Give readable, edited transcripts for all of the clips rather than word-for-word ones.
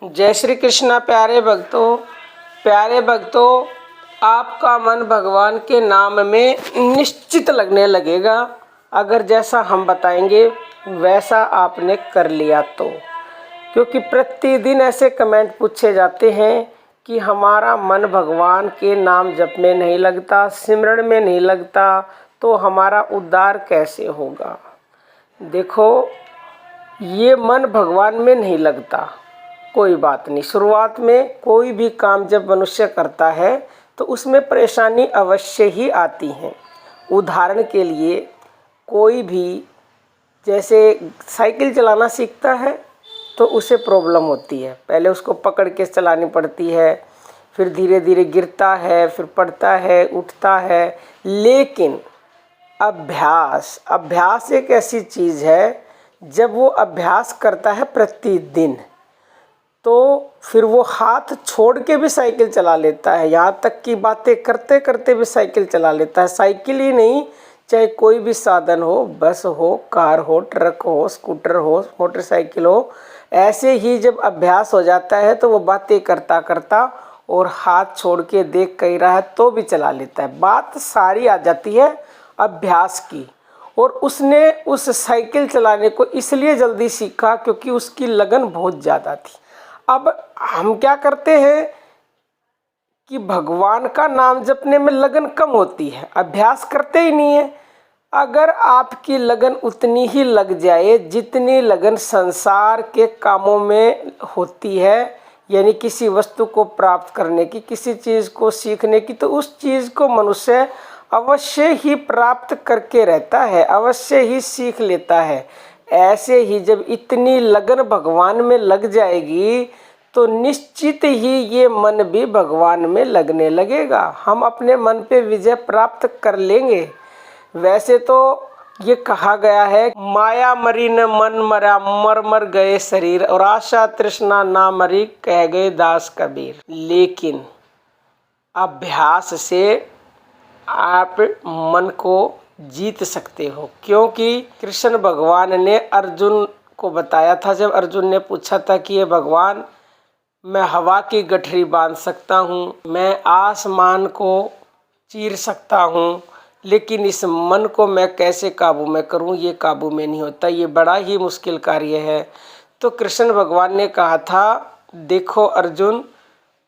जय श्री कृष्णा। प्यारे भक्तों, आपका मन भगवान के नाम में निश्चित लगने लगेगा अगर जैसा हम बताएंगे वैसा आपने कर लिया तो। क्योंकि प्रतिदिन ऐसे कमेंट पूछे जाते हैं कि हमारा मन भगवान के नाम जप में नहीं लगता, सिमरन में नहीं लगता, तो हमारा उद्धार कैसे होगा। देखो, ये मन भगवान में नहीं लगता, कोई बात नहीं। शुरुआत में कोई भी काम जब मनुष्य करता है तो उसमें परेशानी अवश्य ही आती है। उदाहरण के लिए, कोई भी जैसे साइकिल चलाना सीखता है तो उसे प्रॉब्लम होती है। पहले उसको पकड़ के चलानी पड़ती है, फिर धीरे धीरे गिरता है, फिर पड़ता है, उठता है। लेकिन अभ्यास एक ऐसी चीज़ है, जब वो अभ्यास करता है प्रतिदिन तो फिर वो हाथ छोड़ के भी साइकिल चला लेता है। यहाँ तक कि बातें करते करते भी साइकिल चला लेता है। साइकिल ही नहीं, चाहे कोई भी साधन हो, बस हो, कार हो, ट्रक हो, स्कूटर हो, मोटरसाइकिल हो, ऐसे ही जब अभ्यास हो जाता है तो वो बातें करता करता और हाथ छोड़ के देख कहीं रहा है तो भी चला लेता है। बात सारी आ जाती है अभ्यास की। और उसने उस साइकिल चलाने को इसलिए जल्दी सीखा क्योंकि उसकी लगन बहुत ज़्यादा थी। अब हम क्या करते हैं कि भगवान का नाम जपने में लगन कम होती है, अभ्यास करते ही नहीं है। अगर आपकी लगन उतनी ही लग जाए जितनी लगन संसार के कामों में होती है, यानी किसी वस्तु को प्राप्त करने की, किसी चीज़ को सीखने की, तो उस चीज़ को मनुष्य अवश्य ही प्राप्त करके रहता है, अवश्य ही सीख लेता है। ऐसे ही जब इतनी लगन भगवान में लग जाएगी तो निश्चित ही ये मन भी भगवान में लगने लगेगा। हम अपने मन पे विजय प्राप्त कर लेंगे। वैसे तो ये कहा गया है, माया मरी न मन मरा, मर मर गए शरीर, और आशा तृष्णा ना मरी, कह गए दास कबीर। लेकिन अभ्यास से आप मन को जीत सकते हो, क्योंकि कृष्ण भगवान ने अर्जुन को बताया था। जब अर्जुन ने पूछा था कि ये भगवान, मैं हवा की गठरी बांध सकता हूँ, मैं आसमान को चीर सकता हूँ, लेकिन इस मन को मैं कैसे काबू में करूँ, ये काबू में नहीं होता, ये बड़ा ही मुश्किल कार्य है। तो कृष्ण भगवान ने कहा था, देखो अर्जुन,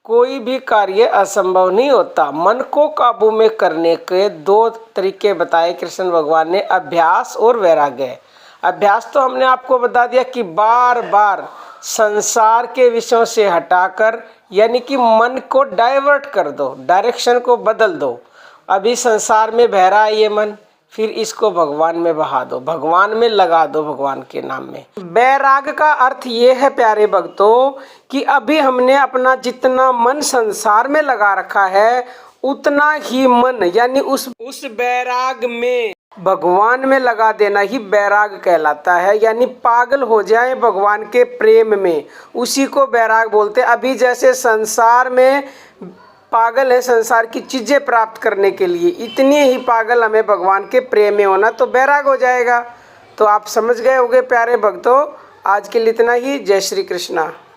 कोई भी कार्य असंभव नहीं होता। मन को काबू में करने के दो तरीके बताए कृष्ण भगवान ने, अभ्यास और वैराग्य। अभ्यास तो हमने आपको बता दिया कि बार बार संसार के विषयों से हटाकर, यानी कि मन को डाइवर्ट कर दो, डायरेक्शन को बदल दो। अभी संसार में बह रहा है ये मन, फिर इसको भगवान में बहा दो, भगवान में लगा दो, भगवान के नाम में। बैराग का अर्थ ये है प्यारे भक्तों कि अभी हमने अपना जितना मन संसार में लगा रखा है उतना ही मन, यानी उस बैराग में भगवान में लगा देना ही बैराग कहलाता है। यानी पागल हो जाए भगवान के प्रेम में, उसी को बैराग बोलते हैं। अभी जैसे संसार में पागल है संसार की चीज़ें प्राप्त करने के लिए, इतनी ही पागल हमें भगवान के प्रेम में होना, तो बैराग हो जाएगा। तो आप समझ गए होंगे प्यारे भक्तों। आज के लिए इतना ही। जय श्री कृष्णा।